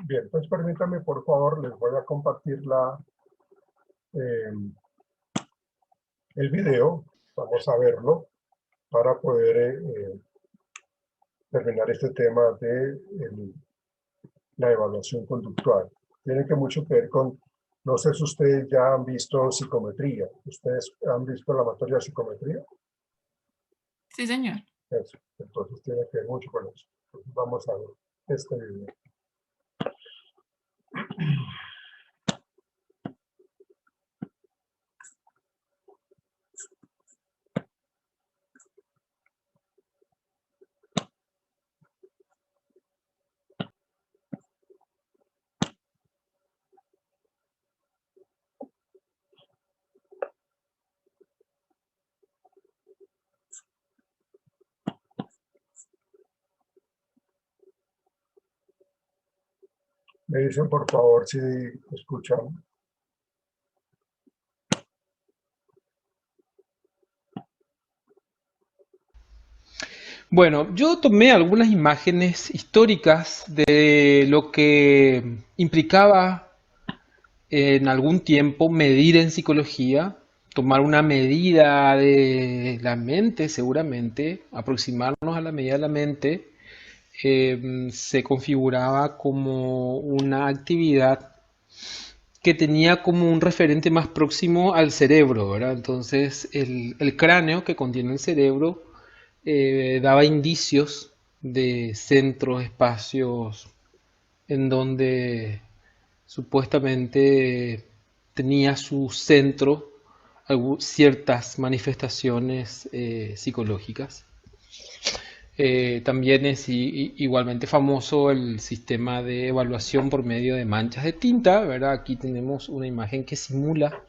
Bien, pues permítame, por favor, les voy a compartir eh, el video. Vamos a verlo para poder terminar este tema de la evaluación conductual. Tiene que mucho que ver con, no sé si ustedes ya han visto psicometría. ¿Ustedes han visto la materia de psicometría? Sí, señor. Eso. Entonces tiene que ver mucho con eso. Entonces vamos a ver este video. Me dicen, por favor, si escuchan. Bueno, yo tomé algunas imágenes históricas de lo que implicaba en algún tiempo medir en psicología, tomar una medida de la mente, seguramente, aproximarnos a la medida de la mente, se configuraba como una actividad que tenía como un referente más próximo al cerebro, ¿verdad? Entonces, el cráneo que contiene el cerebro daba indicios de centros, espacios en donde supuestamente tenía su centro ciertas manifestaciones psicológicas. También es igualmente famoso el sistema de evaluación por medio de manchas de tinta, ¿verdad? Aquí tenemos una imagen que simula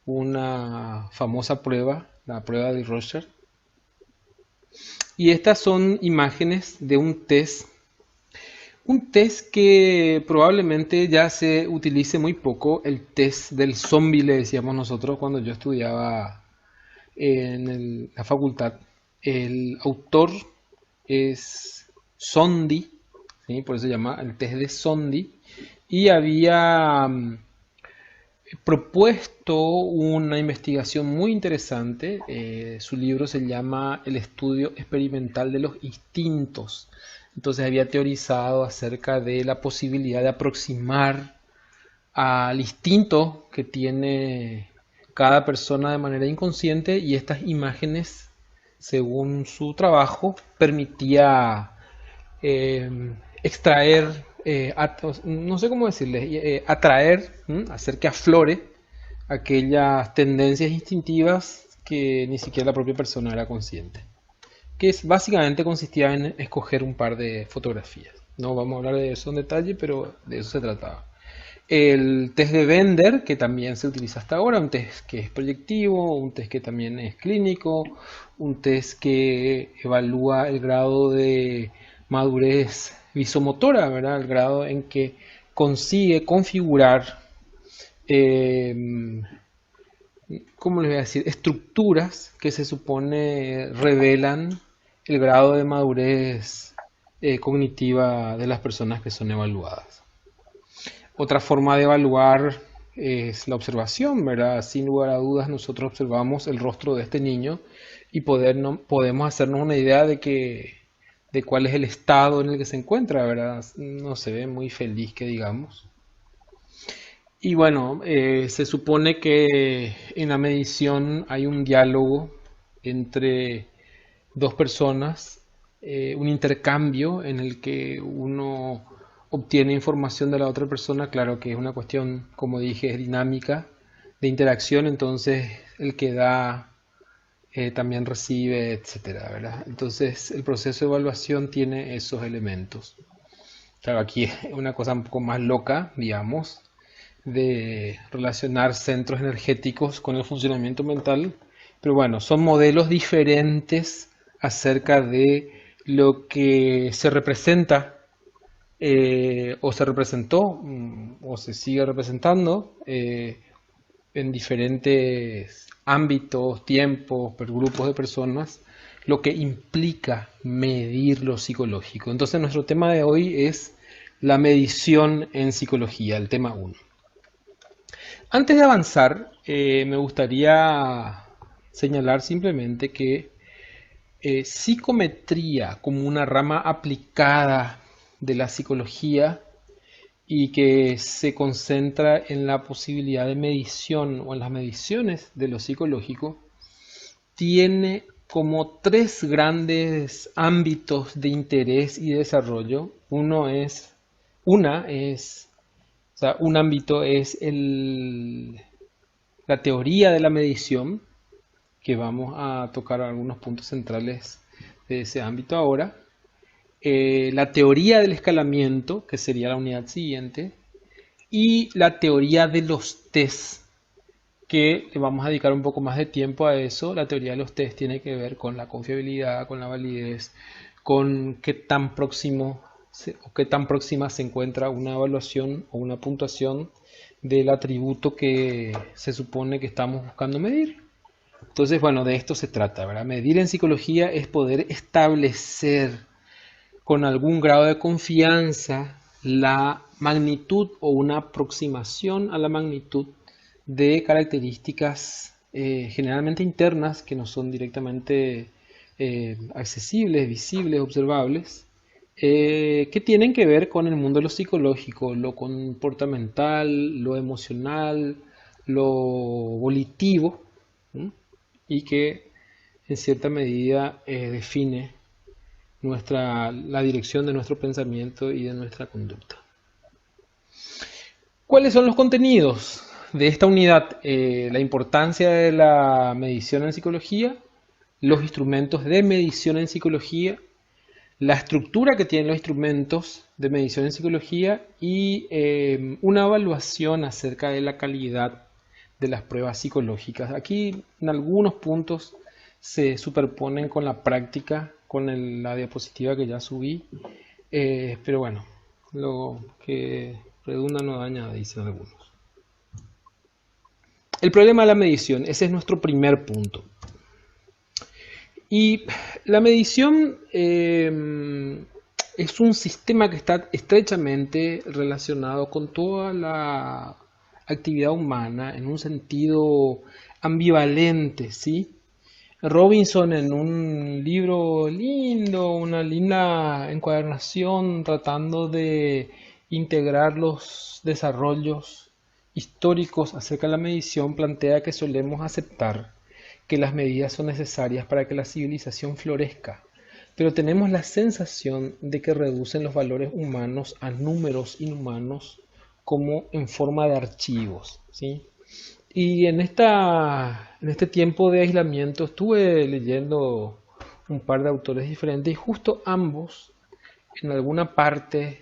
una famosa prueba, la prueba de Rorschach. Y estas son imágenes de un test que probablemente ya se utilice muy poco, el test del zombie le decíamos nosotros cuando yo estudiaba en la facultad. El autor es Sondi, ¿sí? Por eso se llama el test de Sondi, y había propuesto una investigación muy interesante. Su libro se llama El estudio experimental de los instintos. Entonces había teorizado acerca de la posibilidad de aproximar al instinto que tiene cada persona de manera inconsciente, y estas imágenes, según su trabajo, permitía extraer, no sé cómo decirle, atraer, hacer que aflore aquellas tendencias instintivas que ni siquiera la propia persona era consciente. Que básicamente consistía en escoger un par de fotografías. No vamos a hablar de eso en detalle, pero de eso se trataba. El test de Bender, que también se utiliza hasta ahora, un test que es proyectivo, un test que también es clínico, un test que evalúa el grado de madurez visomotora, ¿verdad? El grado en que consigue configurar, eh, ¿cómo les voy a decir? Estructuras que se supone revelan el grado de madurez cognitiva de las personas que son evaluadas. Otra forma de evaluar es la observación, ¿verdad? Sin lugar a dudas, nosotros observamos el rostro de este niño y podemos hacernos una idea de cuál es el estado en el que se encuentra, ¿verdad? No se ve muy feliz, que digamos. Y bueno, se supone que en la medición hay un diálogo entre dos personas, un intercambio en el que uno obtiene información de la otra persona. Claro que es una cuestión, como dije, es dinámica de interacción, entonces el que da también recibe, etcétera, ¿verdad? Entonces el proceso de evaluación tiene esos elementos. Claro, aquí es una cosa un poco más loca, digamos, de relacionar centros energéticos con el funcionamiento mental, pero bueno, son modelos diferentes acerca de lo que se representa, o se representó, o se sigue representando en diferentes ámbitos, tiempos, grupos de personas, lo que implica medir lo psicológico. Entonces nuestro tema de hoy es la medición en psicología, el tema 1. Antes de avanzar, me gustaría señalar simplemente que psicometría como una rama aplicada de la psicología y que se concentra en la posibilidad de medición o en las mediciones de lo psicológico, tiene como tres grandes ámbitos de interés y desarrollo. Un ámbito es la teoría de la medición, que vamos a tocar algunos puntos centrales de ese ámbito ahora. La teoría del escalamiento, que sería la unidad siguiente, y la teoría de los test, que le vamos a dedicar un poco más de tiempo a eso. La teoría de los test tiene que ver con la confiabilidad, con la validez, con qué tan próximo o qué tan próxima se encuentra una evaluación o una puntuación del atributo que se supone que estamos buscando medir. Entonces, bueno, de esto se trata, ¿verdad? Medir en psicología es poder establecer con algún grado de confianza la magnitud o una aproximación a la magnitud de características generalmente internas que no son directamente accesibles, visibles, observables, que tienen que ver con el mundo de lo psicológico, lo comportamental, lo emocional, lo volitivo, ¿sí? Y que en cierta medida define la dirección de nuestro pensamiento y de nuestra conducta. ¿Cuáles son los contenidos de esta unidad? La importancia de la medición en psicología, los instrumentos de medición en psicología, la estructura que tienen los instrumentos de medición en psicología y una evaluación acerca de la calidad de las pruebas psicológicas. Aquí en algunos puntos se superponen con la práctica, con la diapositiva que ya subí, pero bueno, lo que redunda no daña, dicen algunos. El problema de la medición, ese es nuestro primer punto. Y la medición es un sistema que está estrechamente relacionado con toda la actividad humana en un sentido ambivalente, ¿sí? Robinson, en un libro lindo, una linda encuadernación tratando de integrar los desarrollos históricos acerca de la medición, plantea que solemos aceptar que las medidas son necesarias para que la civilización florezca, pero tenemos la sensación de que reducen los valores humanos a números inhumanos como en forma de archivos, ¿sí? Y en este tiempo de aislamiento estuve leyendo un par de autores diferentes y justo ambos en alguna parte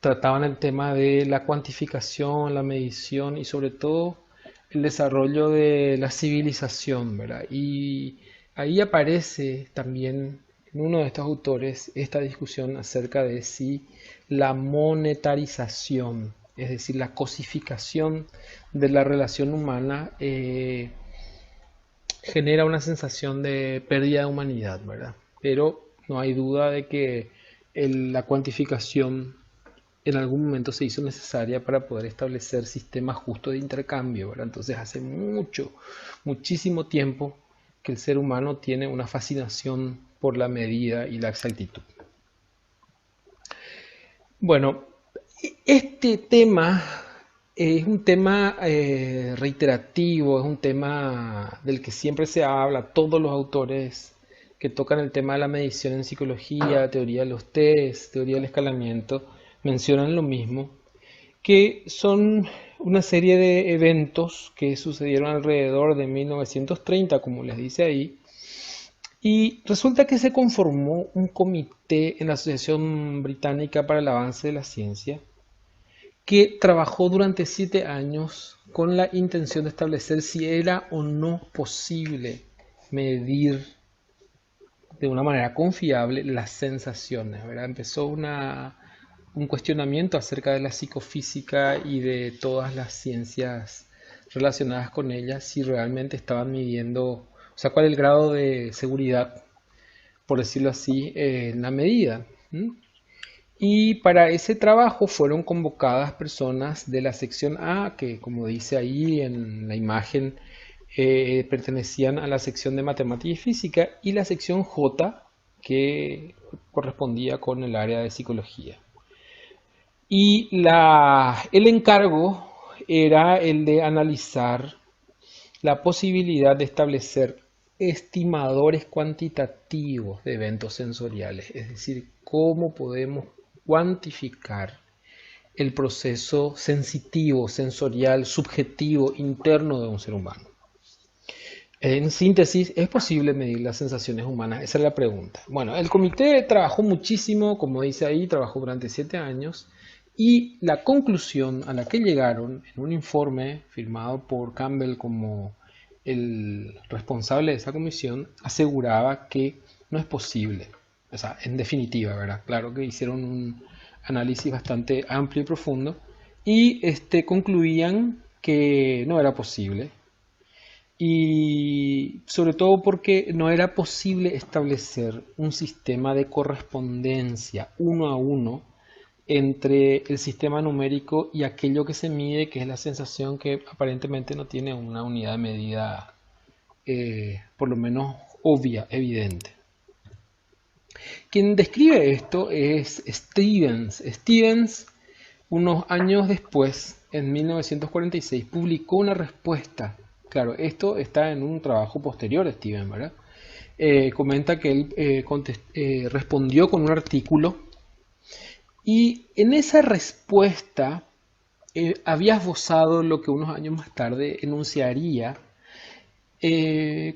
trataban el tema de la cuantificación, la medición y sobre todo el desarrollo de la civilización, ¿verdad? Y ahí aparece también en uno de estos autores esta discusión acerca de si la monetarización, es decir, la cosificación de la relación humana, genera una sensación de pérdida de humanidad, ¿verdad? Pero no hay duda de que la cuantificación en algún momento se hizo necesaria para poder establecer sistemas justos de intercambio, ¿verdad? Entonces hace muchísimo tiempo que el ser humano tiene una fascinación por la medida y la exactitud. Bueno, este tema es un tema reiterativo, es un tema del que siempre se habla. Todos los autores que tocan el tema de la medición en psicología, teoría de los test, teoría del escalamiento, mencionan lo mismo, que son una serie de eventos que sucedieron alrededor de 1930, como les dice ahí, y resulta que se conformó un comité en la Asociación Británica para el Avance de la Ciencia, que trabajó durante 7 años con la intención de establecer si era o no posible medir de una manera confiable las sensaciones, ¿verdad? Empezó un cuestionamiento acerca de la psicofísica y de todas las ciencias relacionadas con ella, si realmente estaban midiendo, o sea, cuál es el grado de seguridad, por decirlo así, en la medida. Y para ese trabajo fueron convocadas personas de la sección A, que como dice ahí en la imagen, pertenecían a la sección de matemática y física, y la sección J, que correspondía con el área de psicología. Y el encargo era el de analizar la posibilidad de establecer estimadores cuantitativos de eventos sensoriales, es decir, cómo podemos cuantificar el proceso sensitivo, sensorial, subjetivo, interno de un ser humano. En síntesis, ¿es posible medir las sensaciones humanas? Esa es la pregunta. Bueno, el comité trabajó muchísimo, como dice ahí, trabajó durante 7 años y la conclusión a la que llegaron en un informe firmado por Campbell como el responsable de esa comisión aseguraba que no es posible. O sea, en definitiva, ¿verdad? Claro que hicieron un análisis bastante amplio y profundo y concluían que no era posible y sobre todo porque no era posible establecer un sistema de correspondencia uno a uno entre el sistema numérico y aquello que se mide, que es la sensación que aparentemente no tiene una unidad de medida, por lo menos obvia, evidente. Quien describe esto es Stevens. Stevens, unos años después, en 1946, publicó una respuesta. Claro, esto está en un trabajo posterior a Stevens, ¿verdad? Comenta que él respondió con un artículo y en esa respuesta había esbozado lo que unos años más tarde enunciaría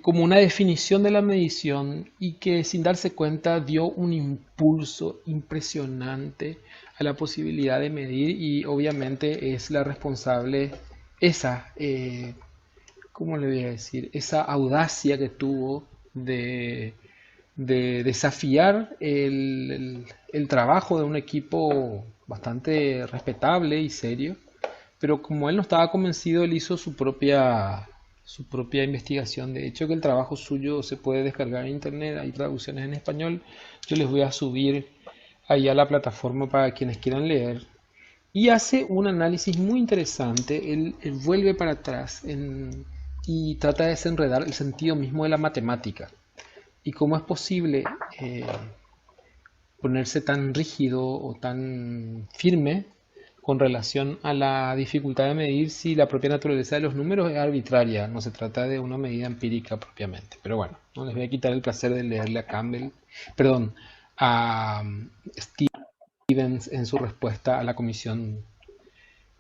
como una definición de la medición y que sin darse cuenta dio un impulso impresionante a la posibilidad de medir y obviamente es la responsable esa, ¿cómo le voy a decir? Esa audacia que tuvo de desafiar el trabajo de un equipo bastante respetable y serio, pero como él no estaba convencido, él hizo su propia investigación. De hecho, que el trabajo suyo se puede descargar en internet, hay traducciones en español. Yo les voy a subir ahí a la plataforma para quienes quieran leer. Y hace un análisis muy interesante. Él vuelve para atrás y trata de desenredar el sentido mismo de la matemática. Y cómo es posible ponerse tan rígido o tan firme con relación a la dificultad de medir si la propia naturaleza de los números es arbitraria, no se trata de una medida empírica propiamente. Pero bueno, no les voy a quitar el placer de leerle a Campbell, perdón, a Stevens en su respuesta a la comisión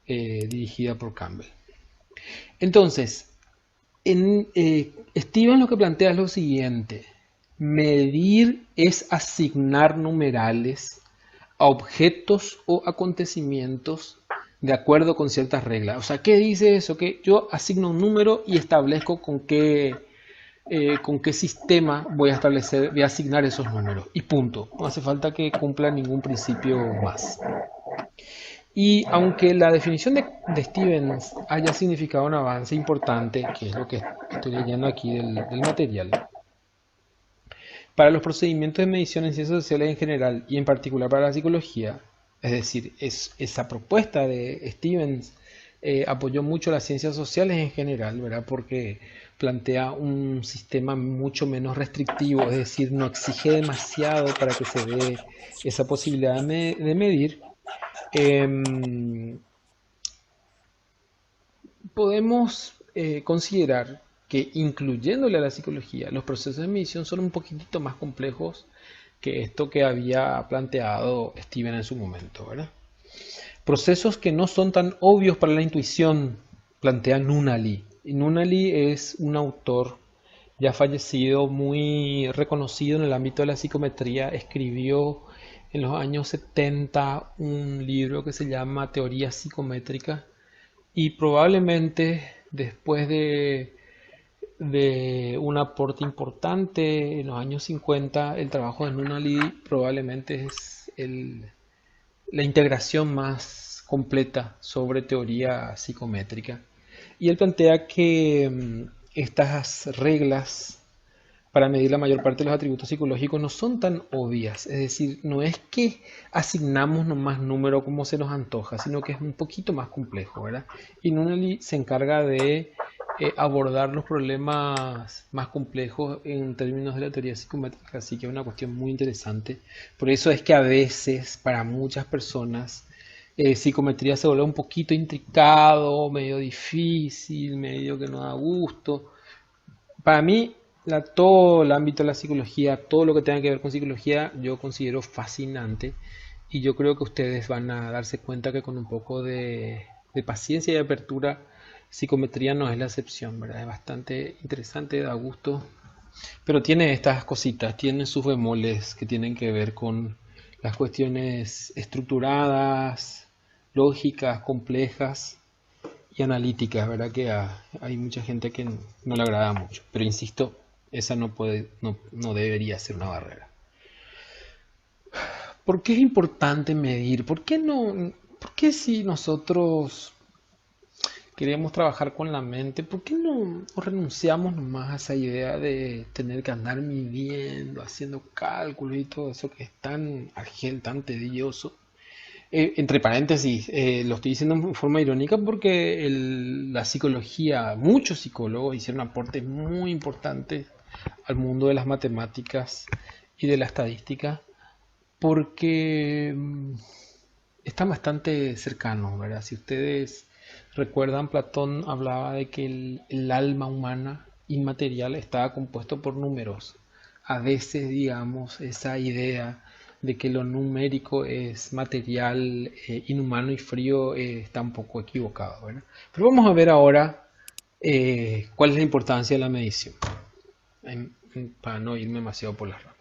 dirigida por Campbell. Entonces, Stevens lo que plantea es lo siguiente: medir es asignar numerales a objetos o acontecimientos de acuerdo con ciertas reglas. O sea, ¿qué dice eso? Que yo asigno un número y establezco con qué sistema voy a establecer, voy a asignar esos números. Y punto. No hace falta que cumpla ningún principio más. Y aunque la definición de Stevens haya significado un avance importante, que es lo que estoy leyendo aquí del material, para los procedimientos de medición en ciencias sociales en general y en particular para la psicología, es decir, esa propuesta de Stevens apoyó mucho las ciencias sociales en general, ¿verdad? Porque plantea un sistema mucho menos restrictivo, es decir, no exige demasiado para que se dé esa posibilidad de medir. Podemos considerar que incluyéndole a la psicología, los procesos de medición son un poquitito más complejos que esto que había planteado Steven en su momento, ¿verdad? Procesos que no son tan obvios para la intuición, plantea Nunnally. Y Nunnally es un autor ya fallecido, muy reconocido en el ámbito de la psicometría. Escribió en los años 70 un libro que se llama Teoría Psicométrica y probablemente después de un aporte importante en los años 50, el trabajo de Nunnally probablemente es la integración más completa sobre teoría psicométrica. Y él plantea que estas reglas para medir la mayor parte de los atributos psicológicos no son tan obvias. Es decir, no es que asignamos nomás número como se nos antoja, sino que es un poquito más complejo, ¿verdad? Y Nunnally se encarga de abordar los problemas más complejos en términos de la teoría psicométrica, así que es una cuestión muy interesante. Por eso es que a veces, para muchas personas, psicometría se vuelve un poquito intricado, medio difícil, medio que no da gusto. Para mí, todo el ámbito de la psicología, todo lo que tenga que ver con psicología, yo considero fascinante y yo creo que ustedes van a darse cuenta que con un poco de paciencia y apertura, psicometría no es la excepción, ¿verdad? Es bastante interesante, da gusto, pero tiene estas cositas, tiene sus bemoles que tienen que ver con las cuestiones estructuradas, lógicas, complejas y analíticas, ¿verdad? Que hay mucha gente que no le agrada mucho, pero insisto, esa no debería ser una barrera. ¿Por qué es importante medir? ¿Por qué no? ¿Por qué si nosotros queremos trabajar con la mente, por qué no renunciamos nomás a esa idea de tener que andar midiendo, haciendo cálculos y todo eso que es tan argel, tan tedioso? Entre paréntesis, lo estoy diciendo en forma irónica porque la psicología, muchos psicólogos hicieron aportes muy importantes al mundo de las matemáticas y de la estadística porque están bastante cercanos, ¿verdad? Si ustedes recuerdan, Platón hablaba de que el alma humana inmaterial estaba compuesto por números. A veces, digamos, esa idea de que lo numérico es material, inhumano y frío está un poco equivocado, ¿verdad? Pero vamos a ver ahora cuál es la importancia de la medición, para no irme demasiado por las ramas.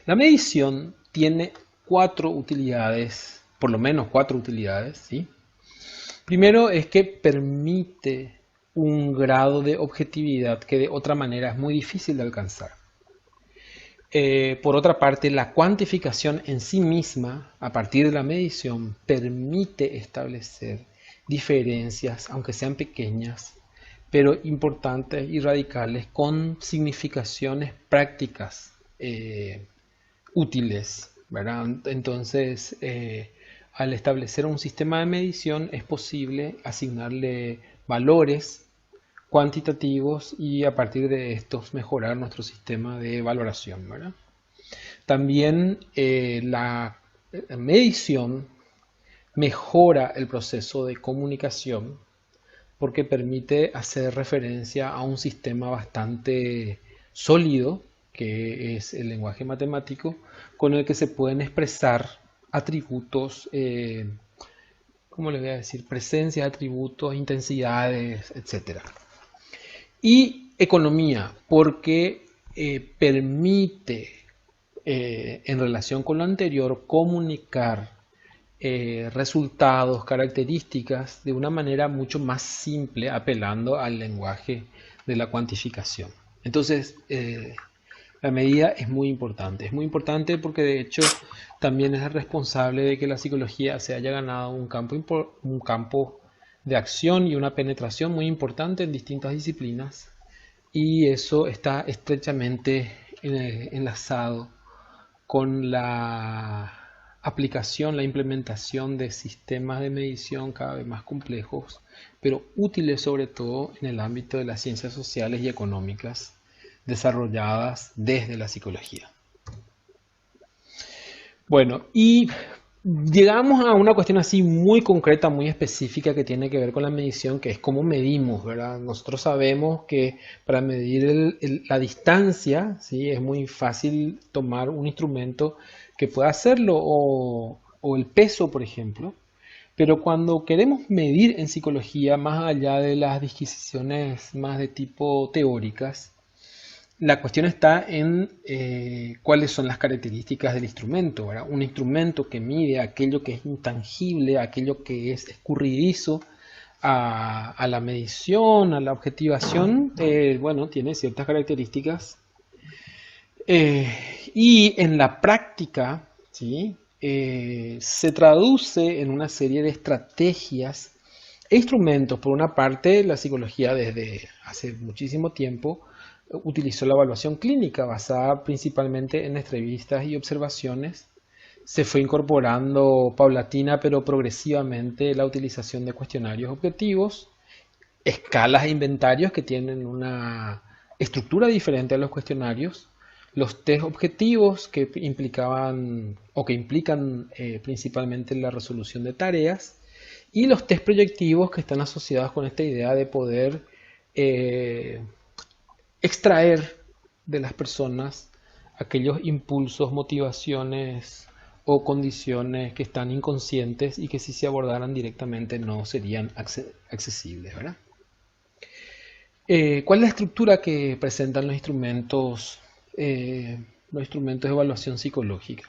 La medición tiene 4 utilidades, por lo menos 4 utilidades, ¿sí? Primero es que permite un grado de objetividad que de otra manera es muy difícil de alcanzar. Por otra parte, la cuantificación en sí misma, a partir de la medición, permite establecer diferencias, aunque sean pequeñas, pero importantes y radicales, con significaciones prácticas útiles, ¿verdad? Entonces, al establecer un sistema de medición es posible asignarle valores cuantitativos y a partir de estos mejorar nuestro sistema de valoración, ¿verdad? También la medición mejora el proceso de comunicación porque permite hacer referencia a un sistema bastante sólido que es el lenguaje matemático con el que se pueden expresar atributos, ¿cómo le voy a decir? Presencias, atributos, intensidades, etc. Y economía, porque permite, en relación con lo anterior, comunicar resultados, características de una manera mucho más simple, apelando al lenguaje de la cuantificación. Entonces, la medida es muy importante porque de hecho también es el responsable de que la psicología se haya ganado un campo de acción y una penetración muy importante en distintas disciplinas y eso está estrechamente enlazado con la aplicación, la implementación de sistemas de medición cada vez más complejos, pero útiles sobre todo en el ámbito de las ciencias sociales y económicas desarrolladas desde la psicología. Bueno, y llegamos a una cuestión así muy concreta, muy específica que tiene que ver con la medición, que es cómo medimos, ¿verdad? Nosotros sabemos que para medir la distancia, ¿sí? Es muy fácil tomar un instrumento que pueda hacerlo o el peso, por ejemplo. Pero cuando queremos medir en psicología, más allá de las disquisiciones más de tipo teóricas, la cuestión está en cuáles son las características del instrumento, ¿verdad? Un instrumento que mide aquello que es intangible, aquello que es escurridizo a la medición, a la objetivación, bueno, tiene ciertas características. Y en la práctica, ¿sí? Se traduce en una serie de estrategias e instrumentos. Por una parte, la psicología desde hace muchísimo tiempo utilizó la evaluación clínica basada principalmente en entrevistas y observaciones. Se fue incorporando paulatina pero progresivamente la utilización de cuestionarios objetivos, escalas e inventarios que tienen una estructura diferente a los cuestionarios, los test objetivos que implicaban o que implican principalmente la resolución de tareas, y los test proyectivos que están asociados con esta idea de poder eh, extraer de las personas aquellos impulsos, motivaciones o condiciones que están inconscientes y que si se abordaran directamente no serían accesibles, ¿verdad? ¿Cuál es la estructura que presentan los instrumentos de evaluación psicológica?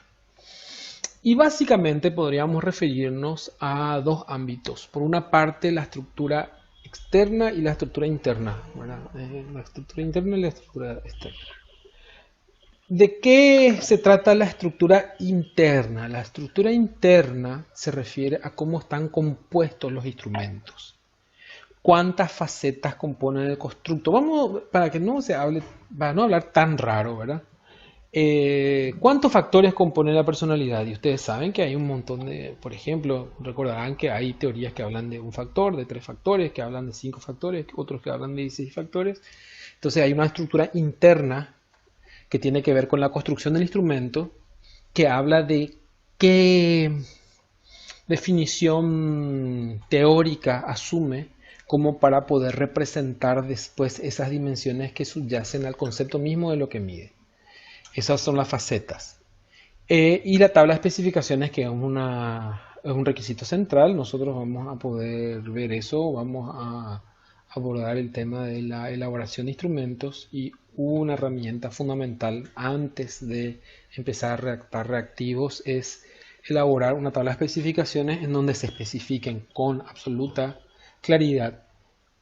Y básicamente podríamos referirnos a dos ámbitos. Por una parte, la estructura externa y la estructura interna, ¿verdad? La estructura interna y la estructura externa. ¿De qué se trata la estructura interna? La estructura interna se refiere a cómo están compuestos los instrumentos. ¿Cuántas facetas componen el constructo? Vamos, para que no se hable, para no hablar tan raro, ¿verdad? ¿Cuántos factores componen la personalidad? Y ustedes saben que hay un montón de, por ejemplo, recordarán que hay teorías que hablan de un factor, de 3 factores, que hablan de 5 factores, otros que hablan de 16 factores. Entonces hay una estructura interna que tiene que ver con la construcción del instrumento, que habla de qué definición teórica asume como para poder representar después esas dimensiones que subyacen al concepto mismo de lo que mide. Esas son las facetas. Y la tabla de especificaciones, que es un requisito central. Nosotros vamos a poder ver eso, vamos a abordar el tema de la elaboración de instrumentos, y una herramienta fundamental antes de empezar a redactar reactivos es elaborar una tabla de especificaciones en donde se especifiquen con absoluta claridad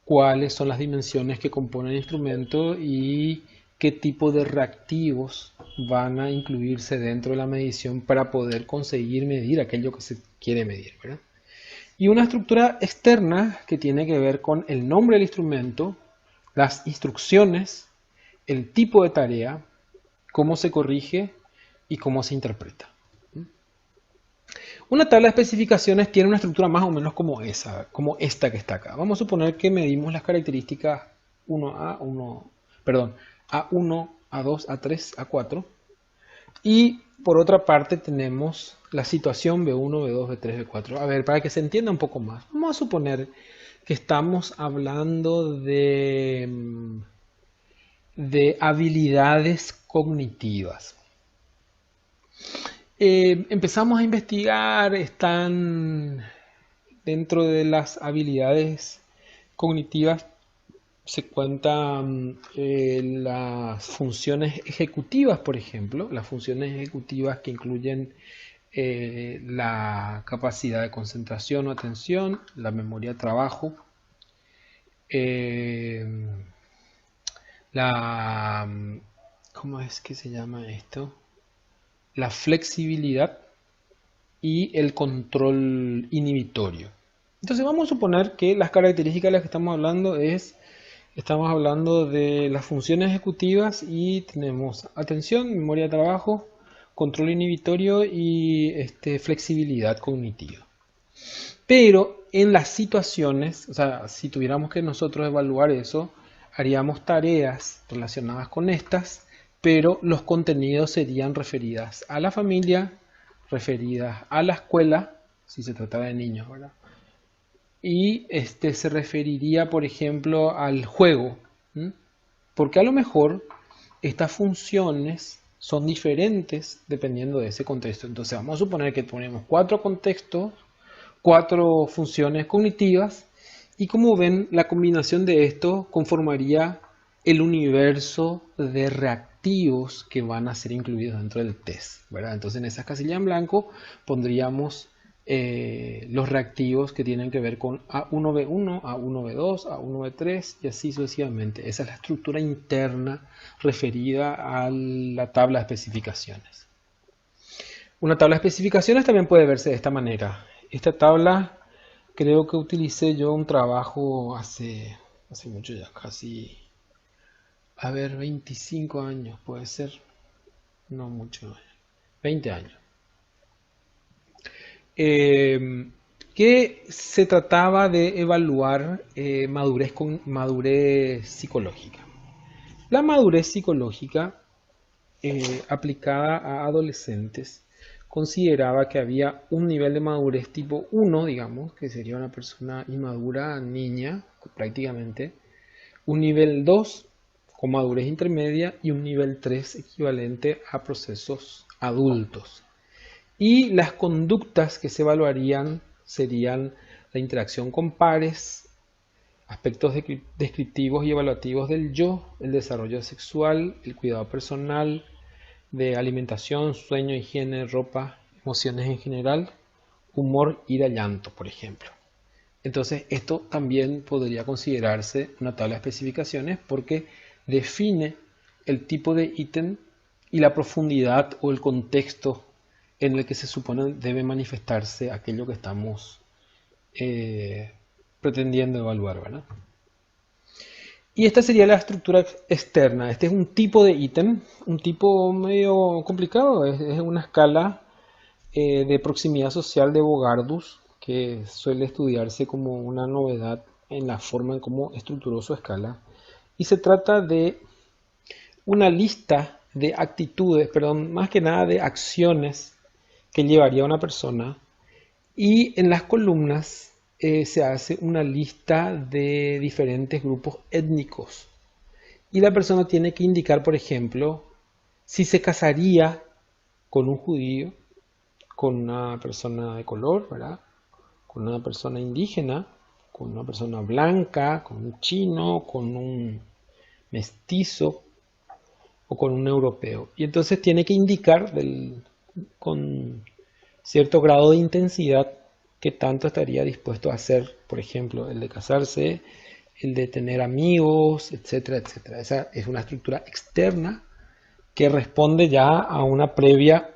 cuáles son las dimensiones que componen el instrumento y qué tipo de reactivos van a incluirse dentro de la medición para poder conseguir medir aquello que se quiere medir, ¿verdad? Y una estructura externa que tiene que ver con el nombre del instrumento, las instrucciones, el tipo de tarea, cómo se corrige y cómo se interpreta. Una tabla de especificaciones tiene una estructura más o menos como esta que está acá. Vamos a suponer que medimos las características A1, A2, A3, A4. Y por otra parte tenemos la situación B1, B2, B3, B4. A ver, para que se entienda un poco más, vamos a suponer que estamos hablando de habilidades cognitivas. Empezamos a investigar, están dentro de las habilidades cognitivas, se cuentan las funciones ejecutivas, por ejemplo, las funciones ejecutivas que incluyen la capacidad de concentración o atención, la memoria de trabajo, la, ¿cómo es que se llama esto? La flexibilidad y el control inhibitorio. Entonces vamos a suponer que las características de las que estamos hablando de las funciones ejecutivas, y tenemos atención, memoria de trabajo, control inhibitorio y flexibilidad cognitiva. Pero en las situaciones, o sea, si tuviéramos que nosotros evaluar eso, haríamos tareas relacionadas con estas, pero los contenidos serían referidas a la familia, referidas a la escuela, si se trataba de niños, ¿verdad? Y se referiría, por ejemplo, al juego, ¿m? Porque a lo mejor estas funciones son diferentes dependiendo de ese contexto. Entonces vamos a suponer que ponemos 4 contextos, 4 funciones cognitivas, y como ven, la combinación de esto conformaría el universo de reactivos que van a ser incluidos dentro del test, ¿verdad? Entonces en esas casillas en blanco pondríamos los reactivos que tienen que ver con A1B1, A1B2, A1B3 y así sucesivamente. Esa es la estructura interna referida a la tabla de especificaciones. Una tabla de especificaciones también puede verse de esta manera. Esta tabla creo que utilicé yo un trabajo hace mucho ya, casi A ver, 25 años puede ser, no mucho, 20 años. Que se trataba de evaluar madurez psicológica. La madurez psicológica aplicada a adolescentes consideraba que había un nivel de madurez tipo 1, digamos, que sería una persona inmadura, niña, prácticamente, un nivel 2 con madurez intermedia y un nivel 3 equivalente a procesos adultos. Y las conductas que se evaluarían serían la interacción con pares, aspectos descriptivos y evaluativos del yo, el desarrollo sexual, el cuidado personal, de alimentación, sueño, higiene, ropa, emociones en general, humor, ira, llanto, por ejemplo. Entonces, esto también podría considerarse una tabla de especificaciones porque define el tipo de ítem y la profundidad o el contexto en el que se supone debe manifestarse aquello que estamos pretendiendo evaluar, ¿verdad? Y esta sería la estructura externa. Este es un tipo de ítem, un tipo medio complicado, es una escala de proximidad social de Bogardus, que suele estudiarse como una novedad en la forma en cómo estructuró su escala. Y se trata de una lista de actitudes, perdón, más que nada de acciones que llevaría una persona. Y en las columnas se hace una lista de diferentes grupos étnicos. Y la persona tiene que indicar, por ejemplo, si se casaría con un judío, con una persona de color, ¿verdad? Con una persona indígena, con una persona blanca, con un chino, con un mestizo o con un europeo. Y entonces tiene que indicar con cierto grado de intensidad qué tanto estaría dispuesto a hacer, por ejemplo, el de casarse, el de tener amigos, etcétera, etcétera. Esa es una estructura externa que responde ya a una previa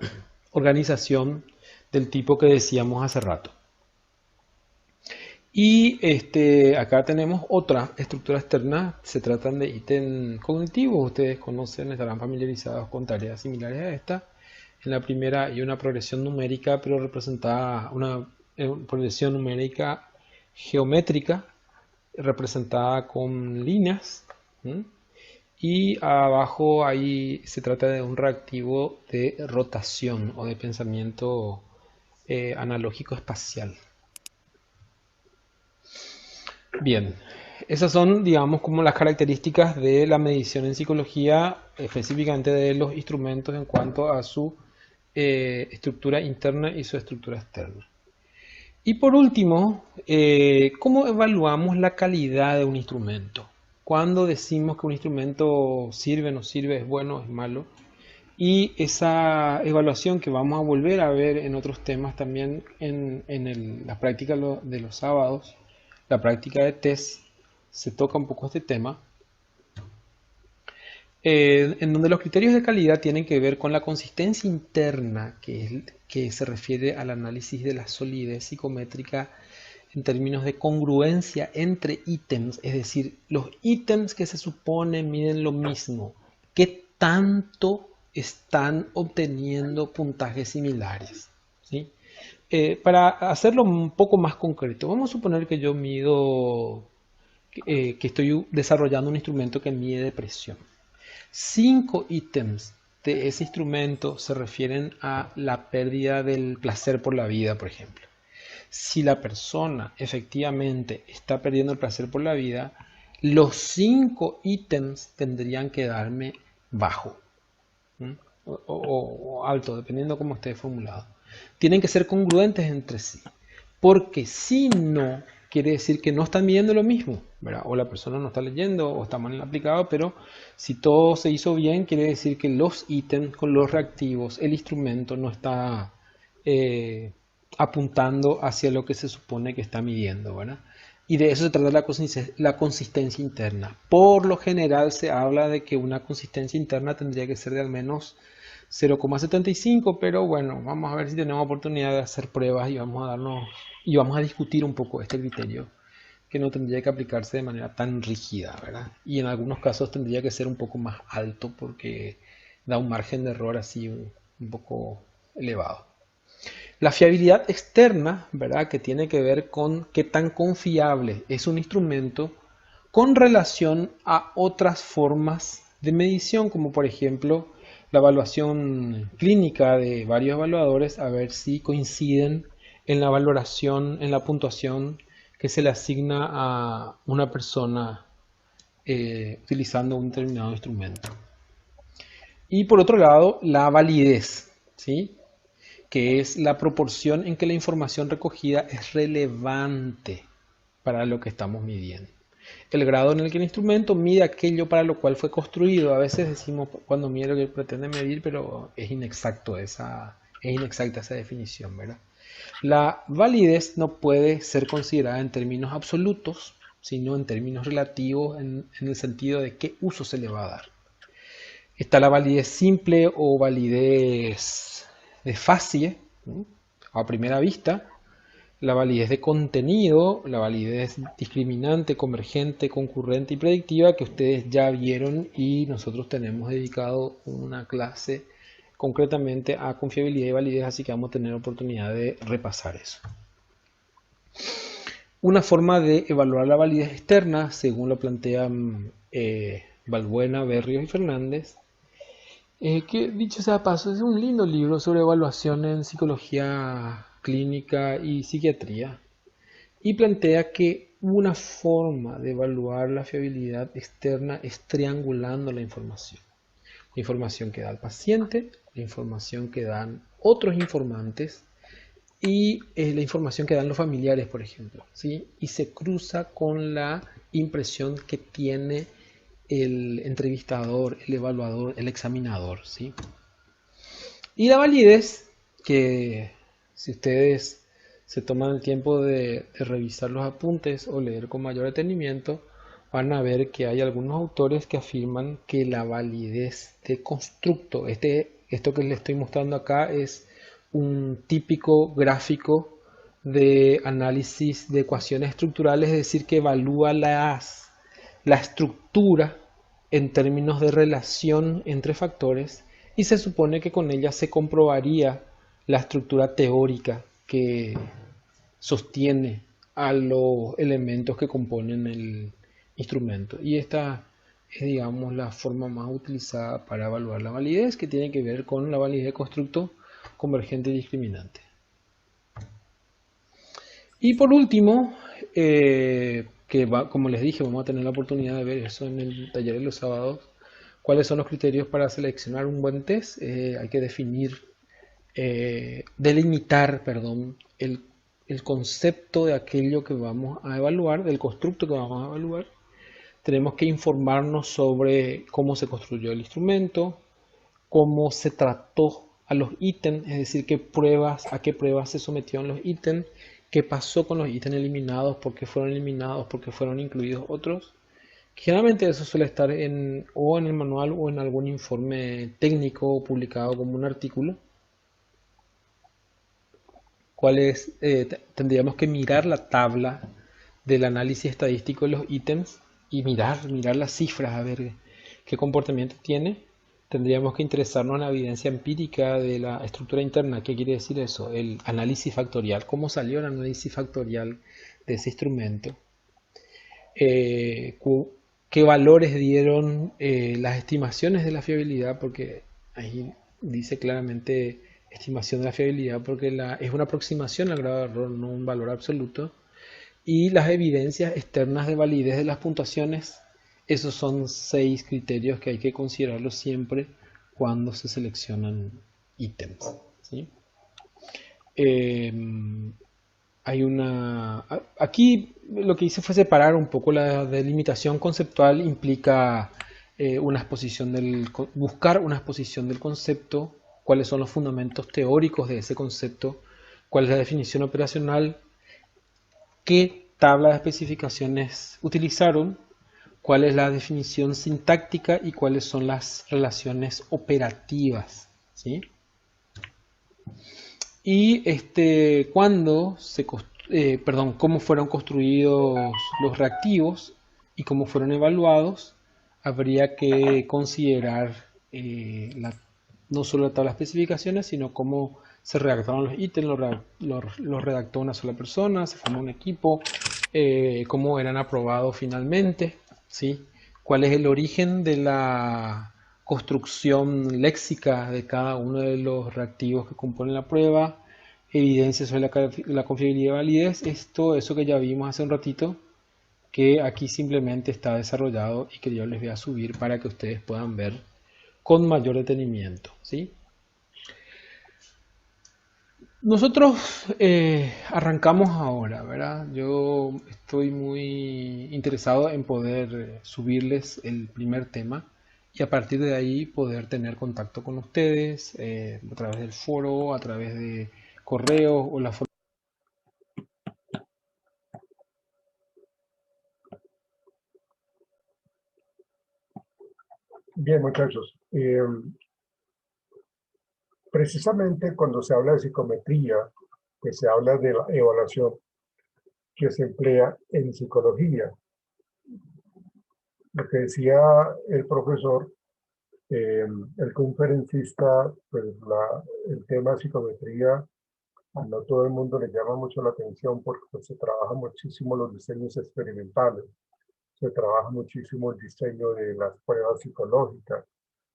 organización del tipo que decíamos hace rato. Y acá tenemos otra estructura externa, se tratan de ítems cognitivos, ustedes conocen, estarán familiarizados con tareas similares a esta. En la primera hay una progresión numérica, pero representada una progresión numérica geométrica, representada con líneas. ¿Sí? Y abajo ahí se trata de un reactivo de rotación o de pensamiento analógico espacial. Bien, esas son, digamos, como las características de la medición en psicología, específicamente de los instrumentos en cuanto a su estructura interna y su estructura externa. Y por último, ¿cómo evaluamos la calidad de un instrumento? ¿Cuándo decimos que un instrumento sirve, no sirve, es bueno, es malo? Y esa evaluación que vamos a volver a ver en otros temas también en la práctica de los sábados, la práctica de test, se toca un poco este tema, en donde los criterios de calidad tienen que ver con la consistencia interna, que se refiere al análisis de la solidez psicométrica en términos de congruencia entre ítems, es decir, los ítems que se supone miden lo mismo, ¿qué tanto están obteniendo puntajes similares? ¿Sí? Para hacerlo un poco más concreto, vamos a suponer que yo mido, que estoy desarrollando un instrumento que mide depresión. 5 ítems de ese instrumento se refieren a la pérdida del placer por la vida, por ejemplo. Si la persona efectivamente está perdiendo el placer por la vida, los 5 ítems tendrían que darme bajo o alto, dependiendo cómo esté formulado. Tienen que ser congruentes entre sí, porque si no, quiere decir que no están midiendo lo mismo, ¿verdad? O la persona no está leyendo o está mal aplicado, pero si todo se hizo bien, quiere decir que los ítems con los reactivos, el instrumento no está apuntando hacia lo que se supone que está midiendo, ¿verdad? Y de eso se trata la consistencia interna. Por lo general se habla de que una consistencia interna tendría que ser de al menos 0,75, pero bueno, vamos a ver si tenemos oportunidad de hacer pruebas y vamos a discutir un poco este criterio que no tendría que aplicarse de manera tan rígida, ¿verdad? Y en algunos casos tendría que ser un poco más alto porque da un margen de error así un poco elevado. La fiabilidad externa, ¿verdad? Que tiene que ver con qué tan confiable es un instrumento con relación a otras formas de medición, como por ejemplo la evaluación clínica de varios evaluadores, a ver si coinciden en la valoración, en la puntuación que se le asigna a una persona utilizando un determinado instrumento. Y por otro lado, la validez, ¿sí? Que es la proporción en que la información recogida es relevante para lo que estamos midiendo. El grado en el que el instrumento mide aquello para lo cual fue construido. A veces decimos cuando mide lo que pretende medir, pero es inexacta esa definición, ¿verdad? La validez no puede ser considerada en términos absolutos, sino en términos relativos en el sentido de qué uso se le va a dar. Está la validez simple o validez de facie, ¿no? A primera vista, la validez de contenido, la validez discriminante, convergente, concurrente y predictiva que ustedes ya vieron y nosotros tenemos dedicado una clase concretamente a confiabilidad y validez, así que vamos a tener oportunidad de repasar eso. Una forma de evaluar la validez externa, según lo plantean Balbuena, Berrios y Fernández, que dicho sea paso, es un lindo libro sobre evaluación en psicología clínica y psiquiatría, y plantea que una forma de evaluar la fiabilidad externa es triangulando la información que da el paciente, la información que dan otros informantes y la información que dan los familiares, por ejemplo, ¿sí? Y se cruza con la impresión que tiene el entrevistador, el evaluador, el examinador, ¿sí? Y la validez, que si ustedes se toman el tiempo de revisar los apuntes o leer con mayor detenimiento, van a ver que hay algunos autores que afirman que la validez de constructo, esto que les estoy mostrando acá es un típico gráfico de análisis de ecuaciones estructurales, es decir, que evalúa la estructura en términos de relación entre factores y se supone que con ella se comprobaría la estructura teórica que sostiene a los elementos que componen el instrumento. Y esta es, digamos, la forma más utilizada para evaluar la validez, que tiene que ver con la validez de constructo convergente y discriminante. Y por último, como les dije, vamos a tener la oportunidad de ver eso en el taller de los sábados. ¿Cuáles son los criterios para seleccionar un buen test? Hay que delimitar, el concepto de aquello que vamos a evaluar, del constructo que vamos a evaluar. Tenemos que informarnos sobre cómo se construyó el instrumento, cómo se trató a los ítems, es decir, a qué pruebas se sometieron los ítems, qué pasó con los ítems eliminados, por qué fueron eliminados, por qué fueron incluidos otros. Generalmente eso suele estar o en el manual o en algún informe técnico publicado como un artículo. Tendríamos que mirar la tabla del análisis estadístico de los ítems y mirar las cifras a ver qué comportamiento tiene. Tendríamos que interesarnos en la evidencia empírica de la estructura interna. ¿Qué quiere decir eso? El análisis factorial. ¿Cómo salió el análisis factorial de ese instrumento? ¿Qué valores dieron las estimaciones de la fiabilidad? Porque ahí dice claramente estimación de la fiabilidad porque es una aproximación al grado de error, no un valor absoluto. Y las evidencias externas de validez de las puntuaciones. Esos son 6 criterios que hay que considerarlos siempre cuando se seleccionan ítems, ¿sí? Aquí lo que hice fue separar un poco la delimitación conceptual, implica buscar una exposición del concepto, cuáles son los fundamentos teóricos de ese concepto, cuál es la definición operacional, qué tabla de especificaciones utilizaron, cuál es la definición sintáctica y cuáles son las relaciones operativas, ¿sí? Y cuando cómo fueron construidos los reactivos y cómo fueron evaluados, habría que considerar no solo la tabla de especificaciones, sino cómo se redactaron los ítems, los redactó una sola persona, se formó un equipo, cómo eran aprobados finalmente, ¿sí? Cuál es el origen de la construcción léxica de cada uno de los reactivos que componen la prueba, evidencia sobre la confiabilidad y validez, eso que ya vimos hace un ratito, que aquí simplemente está desarrollado y que yo les voy a subir para que ustedes puedan ver con mayor detenimiento, ¿sí? Nosotros arrancamos ahora, ¿verdad? Yo estoy muy interesado en poder subirles el primer tema y a partir de ahí poder tener contacto con ustedes a través del foro, a través de correos o la forma. Bien, muchachos. Precisamente cuando se habla de psicometría, que se habla de la evaluación que se emplea en psicología. Lo que decía el profesor, el conferencista, pues el tema psicometría, a no todo el mundo le llama mucho la atención porque pues, se trabaja muchísimo los diseños experimentales, se trabaja muchísimo el diseño de las pruebas psicológicas,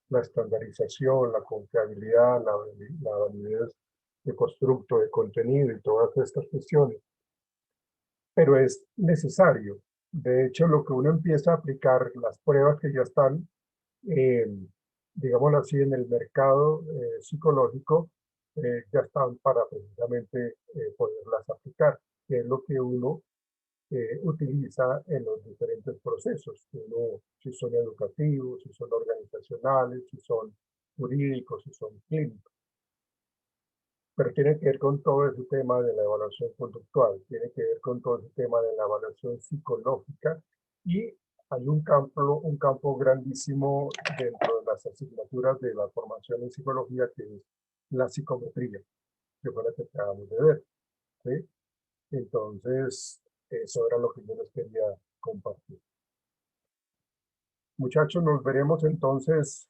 la estandarización, la confiabilidad, la validez de constructo, de contenido y todas estas cuestiones. Pero es necesario. De hecho, lo que uno empieza a aplicar, las pruebas que ya están, digámoslo así, en el mercado psicológico, ya están para precisamente poderlas aplicar, que es lo que uno utiliza en los diferentes procesos. Uno, si son educativos, si son organizacionales, si son jurídicos, si son clínicos. Pero tiene que ver con todo ese tema de la evaluación conductual, tiene que ver con todo ese tema de la evaluación psicológica y hay un campo grandísimo dentro de las asignaturas de la formación en psicología que es la psicometría, que fue la que acabamos de ver, ¿sí? Entonces, eso era lo que yo les quería compartir. Muchachos, nos veremos entonces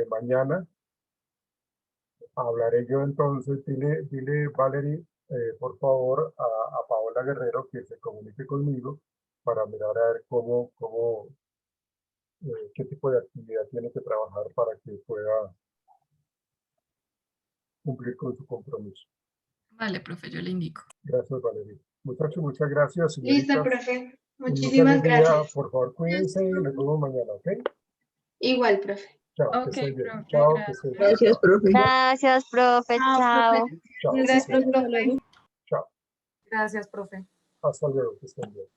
mañana. Hablaré yo entonces, dile Valerie, por favor, a Paola Guerrero que se comunique conmigo para mirar a ver qué tipo de actividad tiene que trabajar para que pueda cumplir con su compromiso. Vale, profe, yo le indico. Gracias, Valerie. Muchachos, muchas gracias, Listo, señoritas. profe. Un Muchísimas feliz día, gracias. por favor, cuídense y nos vemos mañana, ¿ok? Igual, profe. Chao, que Ok, estés bien. profe, Chao, que estés bien. gracias. Gracias, Chao, profe. Gracias, profe. Chao, Chao. profe. chao. Gracias, profe. Chao. Gracias, profe. Hasta luego, que estén bien.